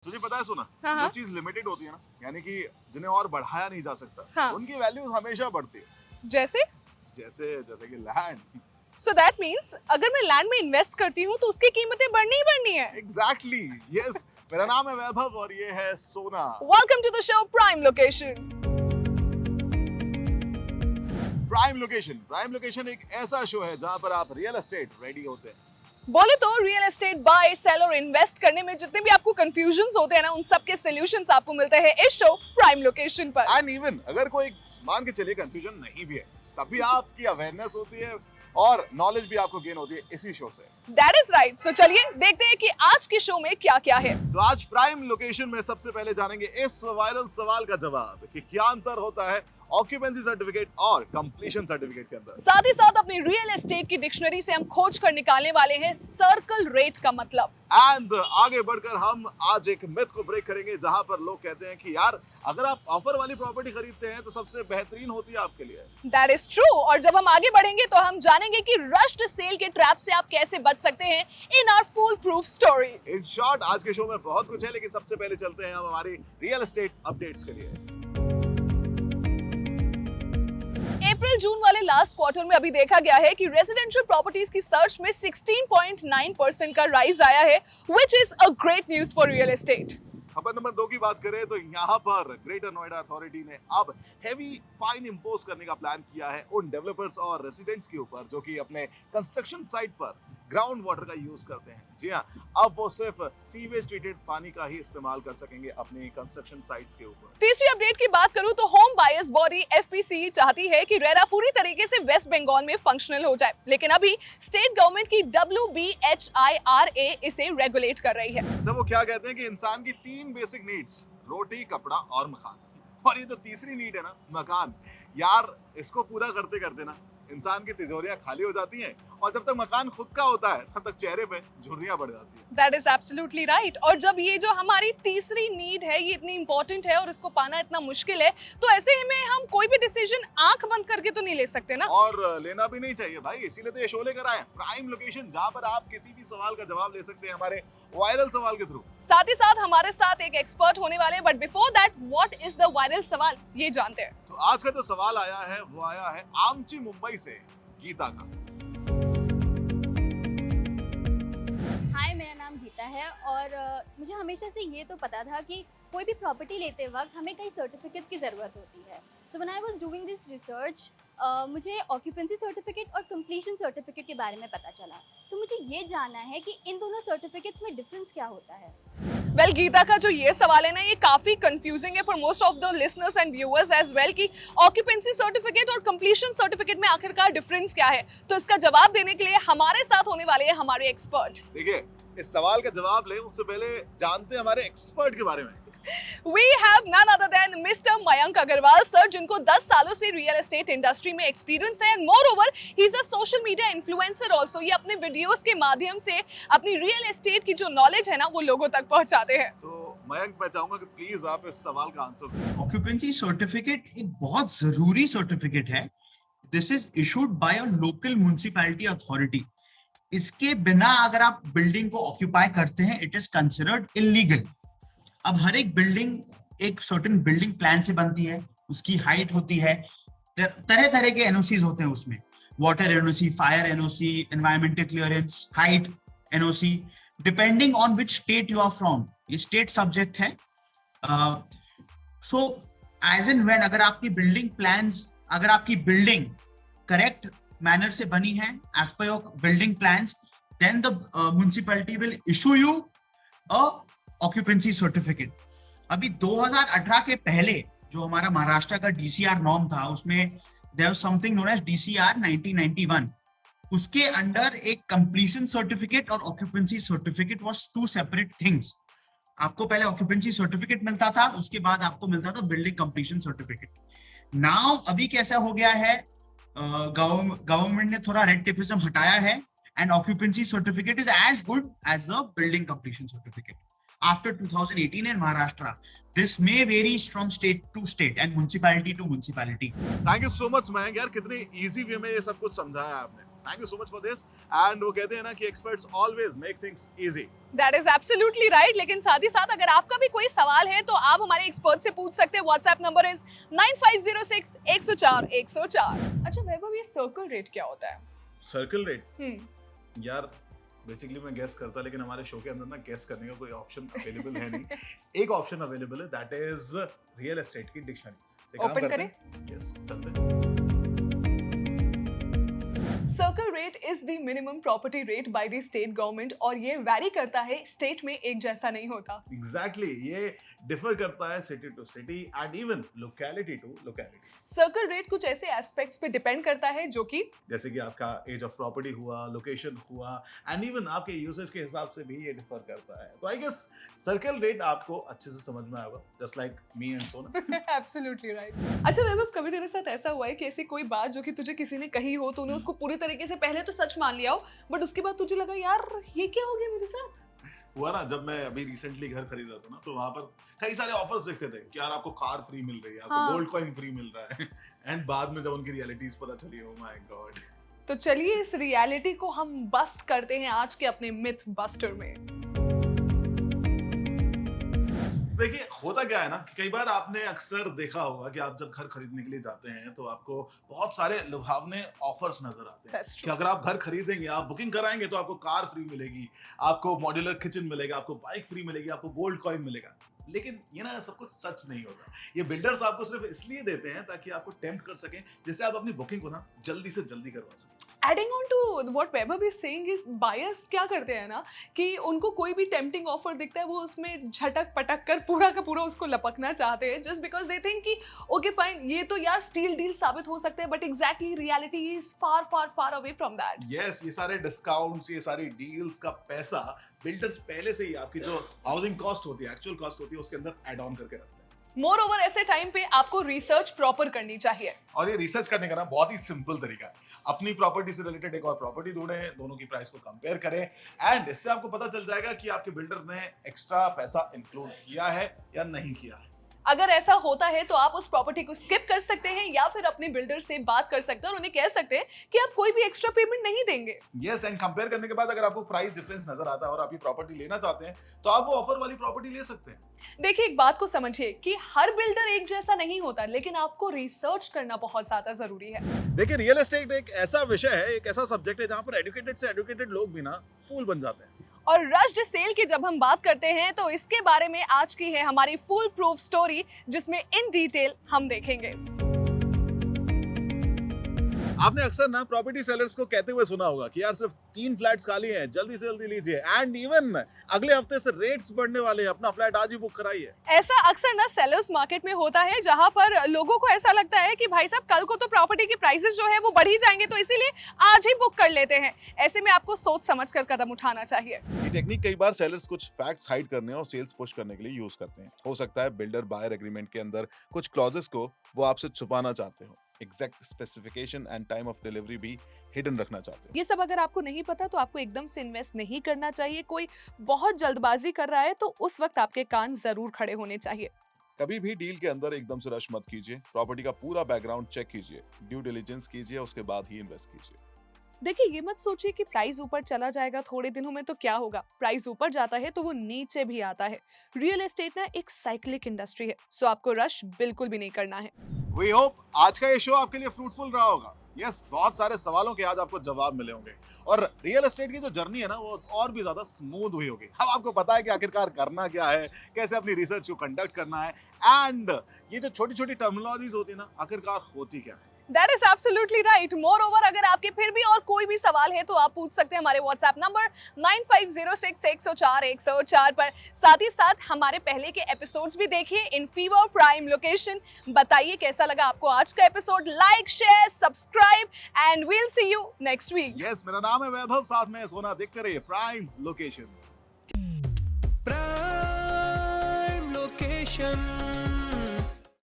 तुझे पता है सुना, हाँ, जो हाँ। चीज लिमिटेड होती है ना, यानी कि जिन्हें और बढ़ाया नहीं जा सकता, हाँ। उनकी वैल्यू हमेशा बढ़ती है। जैसे? जैसे जैसे कि लैंड। सो दैट मीन्स अगर मैं लैंड में इन्वेस्ट करती हूँ तो उसकी कीमतें बढ़नी ही बढ़नी है। Exactly, yes. मेरा नाम है वैभव और ये है Sona. Welcome to the show prime location. Prime location एक ऐसा शो है जहां पर आप रियल एस्टेट रेडी होते हैं। बोले तो रियल एस्टेट बाय सेल और इन्वेस्ट करने में जितने भी आपको कंफ्यूजन्स होते हैं ना, उन सब के सॉल्यूशंस आपको मिलते हैं इस शो प्राइम लोकेशन पर। एंड इवन अगर कोई मान के चलिए कंफ्यूजन नहीं भी है, तब भी आपकी अवेयरनेस होती है और नॉलेज भी आपको गेन होती है इसी शो से। That is right. सो चलिए देखते हैं कि आज के शो में क्या क्या है। तो आज प्राइम लोकेशन में सबसे पहले जानेंगे इस वायरल सवाल का जवाब कि क्या अंतर होता है ऑक्यूपेंसी सर्टिफिकेट और कंप्लीशन सर्टिफिकेट के अंदर। साथ ही साथ अपनी रियल एस्टेट की डिक्शनरी से हम खोज कर निकालने वाले हैं सर्कल रेट का मतलब। एंड आगे बढ़कर हम आज एक मिथ को ब्रेक करेंगे जहां पर लोग कहते हैं कि यार अगर आप ऑफर वाली प्रॉपर्टी खरीदते हैं तो सबसे बेहतरीन होती है आपके लिए। That is true. और जब हम आगे बढ़ेंगे तो हम जानेंगे कि रश्ड सेल के ट्रैप से आप कैसे बच सकते हैं in our full proof story. In short आज के शो में बहुत कुछ है, लेकिन सबसे पहले चलते हैं हम हमारी रियल एस्टेट अपडेट्स के लिए। अप्रैल जून वाले लास्ट क्वार्टर में अभी देखा गया है कि रेजिडेंशियल प्रॉपर्टीज की सर्च में 16.9% का राइज आया है, which is a great news for real estate. खबर नंबर 2 की बात करें तो यहाँ पर ग्रेटर नोएडा अथॉरिटी ने अब हेवी फाइन इंपोज करने का प्लान किया है उन डेवलपर्स और रेसिडेंट्स के ऊपर जो कि अपने कंस्ट्रक्शन साइट पर ग्राउंड वाटर का यूज करते हैं। जी हाँ, अब वो सिर्फ सीवेज ट्रीटेड पानी का ही इस्तेमाल कर सकेंगे अपने कंस्ट्रक्शन साइट्स के ऊपर। तीसरी अपडेट की बात करूं तो होम बायर्स बॉडी एफपीसी चाहती है कि रेरा पूरी तरीके से वेस्ट बंगाल में फंक्शनल हो जाए, लेकिन अभी स्टेट गवर्नमेंट की WBHIRA इसे रेगुलेट कर रही है। जब वो क्या कहते हैं कि इंसान की 3 बेसिक नीड्स, रोटी, कपड़ा और मकान, और ये जो तीसरी नीड है ना, मकान, यार इसको पूरा करते करते ना इंसान की तिजोरियां खाली हो जाती हैं और जब तक मकान खुद का होता है तब तक चेहरे पे झुर्रियां बढ़ जाती हैं। That is absolutely right. और जब ये जो हमारी तीसरी नीड है ये इतनी इंपॉर्टेंट है और इसको पाना इतना मुश्किल है, तो ऐसे में हम कोई भी डिसीजन आंख बंद करके तो नहीं ले सकते ना। और लेना भी नहीं चाहिए भाई, इसीलिए तो ये शो लेकर आए प्राइम लोकेशन, जहां पर आप किसी भी सवाल का जवाब ले सकते हैं हमारे वायरल सवाल के थ्रू। साथ ही साथ हमारे साथ एक एक्सपर्ट होने वाले, but before that what is the viral सवाल, ये जानते हैं। तो आज का जो सवाल आया है वो आया है आमची मुंबई से गीता का। हाय, मेरा नाम गीता है और मुझे हमेशा से ये तो पता था कि कोई भी प्रॉपर्टी लेते वक्त हमें कई सर्टिफिकेट्स की ज़रूरत होती है। So when I was doing this research मुझे ऑक्यूपेंसी सर्टिफिकेट और कंप्लीशन सर्टिफिकेट के बारे में पता चला। तो मुझे ये जानना है कि इन दोनों सर्टिफिकेट्स में डिफरेंस क्या होता है। वेल गीता का जो ये सवाल है ना, ये काफी कंफ्यूजिंग है for most of the listeners and viewers as well कि ऑक्यूपेंसी सर्टिफिकेट और कंप्लीशन सर्टिफिकेट में आखिरकार डिफरेंस क्या है। तो इसका जवाब देने के लिए हमारे साथ होने वाले हैं हमारे एक्सपर्ट। देखिए, इस सवाल का जवाब ले उससे पहले जानते हैं हमारे एक्सपर्ट के बारे में। We have none other than Mr. Mayank Agarwal sir, जिनको 10 सालों से रियल एस्टेट इंडस्ट्री में एक्सपीरियंस है and moreover he is a social media influencer also. ये अपने वीडियोस के माध्यम से अपनी रियल एस्टेट की जो नॉलेज है ना वो लोगों तक पहुंचाते हैं। तो मयंक, मैं चाहूंगा कि प्लीज आप इस सवाल का आंसर दें। ऑक्यूपेंसी सर्टिफिकेट एक बहुत जरूरी सर्टिफिकेट है। This is issued by a local municipality authority. इसके बिना अगर आप बिल्डिंग को ऑक्यूपाई करते हैं, इट इज कंसिडर्ड इलीगल। अब हर एक बिल्डिंग एक सर्टेन बिल्डिंग प्लान से बनती है, उसकी हाइट होती है, तरह तरह के एनओसीज होते हैं उसमें, water NOC, fire NOC, environmental clearance, height NOC, depending on which state you are from. ये स्टेट सब्जेक्ट है। सो एज एंड व्हेन अगर आपकी बिल्डिंग प्लान्स, अगर आपकी बिल्डिंग करेक्ट मैनर से बनी है as per your building plans, then the municipality will issue you a occupancy certificate. अभी 2018 के पहले जो हमारा महाराष्ट्र का डीसीआर नॉर्म था, उसमें there was something known as DCR 1991। उसके अंडर एक कंप्लीशन सर्टिफिकेट और occupancy certificate was two separate things. आपको पहले ऑक्यूपेंसी सर्टिफिकेट मिलता था, उसके बाद आपको मिलता था बिल्डिंग कंप्लीशन सर्टिफिकेट। नाउ अभी कैसा हो गया है, गवर्नमेंट ने थोड़ा रेड टेपिज्म हटाया है and occupancy certificate is as good as the building completion certificate after 2018 in Maharashtra. This may vary from state to state and municipality to municipality. Thank you so much Mayank, यार कितने easy way में ये सब कुछ समझाया आपने। Thank you so much for this. And वो कहते हैं ना कि experts always make things easy. That is absolutely right. लेकिन साथ ही साथ अगर आपका भी कोई सवाल है तो आप हमारे एक्सपर्ट से पूछ सकते हैं। WhatsApp number is 9506 104 104। अच्छा वैभव, ये सर्कल रेट क्या होता है? सर्कल रेट यार बेसिकली मैं गेस करता, लेकिन हमारे शो के अंदर ना गेस करने का कोई ऑप्शन अवेलेबल है नहीं। एक ऑप्शन अवेलेबल है, दैट इज रियल एस्टेट की डिक्शनरी। ओपन करें? यस, चलते हैं। Circle rate is the minimum property rate by the state government और ये वैरी करता है, स्टेट में एक जैसा नहीं होता। एग्जैक्टली ये डिफर करता है city to city and even locality to locality. Circle rate कुछ ऐसे एस्पेक्ट्स पे डिपेंड करता है जो कि जैसे कि आपका एज ऑफ प्रॉपर्टी हुआ, लोकेशन हुआ एंड इवन आपके यूसेज के हिसाब से भी ये डिफर करता है। तो आई गेस सर्कल रेट आपको अच्छे से समझ में आएगा, जस्ट लाइक मी एंड सोना। Absolutely right. अच्छा वैभव, कभी तेरे साथ ऐसा हुआ है कि ऐसी कोई बात जो कि तुझे किसी ने कही हो, तूने उसको पूरी तरीके से पहले तो सच मान लिया हो, बट उसके बाद तुझे लगा यार ये क्या हो गया मेरे साथ? हुआ ना, जब मैं अभी रिसेंटली घर खरीदा था ना, तो वहां पर कई सारे ऑफर्स दिखते थे कि यार आपको कार फ्री मिल रही है, आपको हाँ। गोल्ड कॉइन फ्री मिल रहा है। एंड बाद में जब उनकी रियलिटीज पता चली, ओह माय गॉड। तो चलिए इस रियलिटी को हम बस्ट करते हैं आज के अपने मिथ बस्टर में। देखिए होता क्या है ना कि कई बार आपने अक्सर देखा होगा कि आप जब घर खरीदने के लिए जाते हैं तो आपको बहुत सारे लुभावने ऑफर्स नजर आते हैं That's true. कि अगर आप घर खरीदेंगे, आप बुकिंग कराएंगे तो आपको कार फ्री मिलेगी, आपको मॉड्यूलर किचन मिलेगा, आपको बाइक फ्री मिलेगी, आपको गोल्ड कॉइन मिलेगा। लेकिन ये ना सब कुछ सच नहीं होता। ये बिल्डर्स आपको सिर्फ इसलिए देते हैं ताकि आपको टेम्प्ट कर सकें, जिससे आप अपनी बुकिंग को ना जल्दी से जल्दी करवा सकें। Adding on to what Vaibhav is saying, is buyers क्या करते हैं ना कि उनको कोई भी टेम्पटिंग ऑफर दिखता है वो उसमें झटक पटक कर पूरा का पूरा उसको लपकना चाहते हैं, जस्ट बिकॉज दे थिंक कि ओके फाइन ये तो यार स्टील डील साबित हो सकते हैं, but exactly reality is far far far away from that. Yes, ये सारे डिस्काउंट्स, ये सारी डील्स का पैसा बिल्डर्स पहले से ही आपकी जो हाउसिंग कॉस्ट होती है, एक्चुअल कॉस्ट होती है, उसके अंदर ऐड ऑन करके रखते हैं। मोर ओवर ऐसे टाइम पे आपको रिसर्च प्रॉपर करनी चाहिए। और ये रिसर्च करने का ना बहुत ही सिंपल तरीका है। अपनी प्रॉपर्टी से रिलेटेड एक और प्रॉपर्टी ढूंढें, दोनों की प्राइस को कंपेयर करें एंड इससे आपको पता चल जाएगा कि आपके बिल्डर ने एक्स्ट्रा पैसा इंक्लूड किया है या नहीं किया है। अगर ऐसा होता है तो आप उस प्रॉपर्टी को स्किप कर सकते हैं या फिर अपने बिल्डर से बात कर सकते हैं और उन्हें कह सकते हैं कि आप कोई भी एक्स्ट्रा पेमेंट नहीं देंगे। यस, एंड कंपेयर करने के बाद अगर आपको प्राइस डिफरेंस नजर आता है और आप ये प्रॉपर्टी लेना चाहते हैं तो आप वो ऑफर वाली प्रॉपर्टी ले सकते हैं। देखिए एक बात को समझिए कि हर बिल्डर एक जैसा नहीं होता, लेकिन आपको रिसर्च करना बहुत ज्यादा जरूरी है। देखिए रियल एस्टेट एक ऐसा विषय है, एक ऐसा सब्जेक्ट है जहां पर एजुकेटेड से एजुकेटेड लोग भी ना फूल बन जाते हैं। और रश्ड सेल की जब हम बात करते हैं तो इसके बारे में आज की है हमारी फुल प्रूफ स्टोरी, जिसमें इन डिटेल हम देखेंगे। आपने अक्सर ना प्रॉपर्टी सेलर्स को कहते हुए सुना होगा कि यार सिर्फ 3 फ्लैट्स खाली हैं, जल्दी से जल्दी लीजिए एंड इवन अगले हफ्ते से रेट्स बढ़ने वाले हैं, अपना फ्लैट आज ही बुक कराइए। ऐसा अक्सर ना सेलर्स मार्केट में होता है, जहां पर लोगों को ऐसा लगता है कि भाई साहब कल को तो प्रॉपर्टी के प्राइसेस जो है वो बढ़ ही जाएंगे, तो इसीलिए आज ही बुक कर लेते हैं। ऐसे में आपको सोच समझ कर कदम उठाना चाहिए। ये टेक्निक कई बार सेलर्स कुछ फैक्ट्स हाइड करने और सेल्स पुश करने के लिए यूज करते हैं। हो सकता है बिल्डर बायर एग्रीमेंट के अंदर कुछ क्लॉजेस को वो आपसे छुपाना चाहते हो, exact specification and time of delivery भी हिडन रखना चाहते हो। ये सब अगर आपको नहीं पता तो आपको एकदम से इन्वेस्ट नहीं करना चाहिए। कोई बहुत जल्दबाजी कर रहा है तो उस वक्त आपके कान जरूर खड़े होने चाहिए। कभी भी डील के अंदर एकदम से रश मत कीजिए, प्रॉपर्टी का पूरा बैकग्राउंड चेक कीजिए, ड्यू डिलिजेंस कीजिए, उसके बाद ही इन्वेस्ट कीजिए। देखिए ये मत सोचिए कि प्राइस ऊपर चला जाएगा थोड़े दिनों में तो क्या होगा। प्राइस ऊपर जाता है तो वो नीचे भी आता है। रियल एस्टेट ना एक साइक्लिक इंडस्ट्री है, सो आपको रश बिल्कुल भी नहीं करना है। वी होप आज का ये शो आपके लिए फ्रूटफुल रहा होगा। यस, बहुत सारे सवालों के आज आपको जवाब मिले होंगे और रियल एस्टेट की जो जर्नी है ना वो और भी ज्यादा स्मूथ हुई होगी। अब आपको पता है कि आखिरकार करना क्या है, कैसे अपनी रिसर्च को कंडक्ट करना है एंड ये जो छोटी छोटी टर्मिनोलॉजीज होती है ना आखिरकार होती क्या है। That is absolutely right. Moreover, अगर आपके फिर भी और कोई भी सवाल है तो आप पूछ सकते हैं हमारे व्हाट्सएप नंबर 9506 104 104 पर। साथ ही साथ हमारे पहले के एपिसोड्स भी देखिए इन फीवर प्राइम लोकेशन। बताइए कैसा लगा आपको आज का episode. Like, share, subscribe and we'll see you next week. Yes, मेरा नाम है वैभव, साथ में सोना। देखते रहिए प्राइम लोकेशन। Prime location.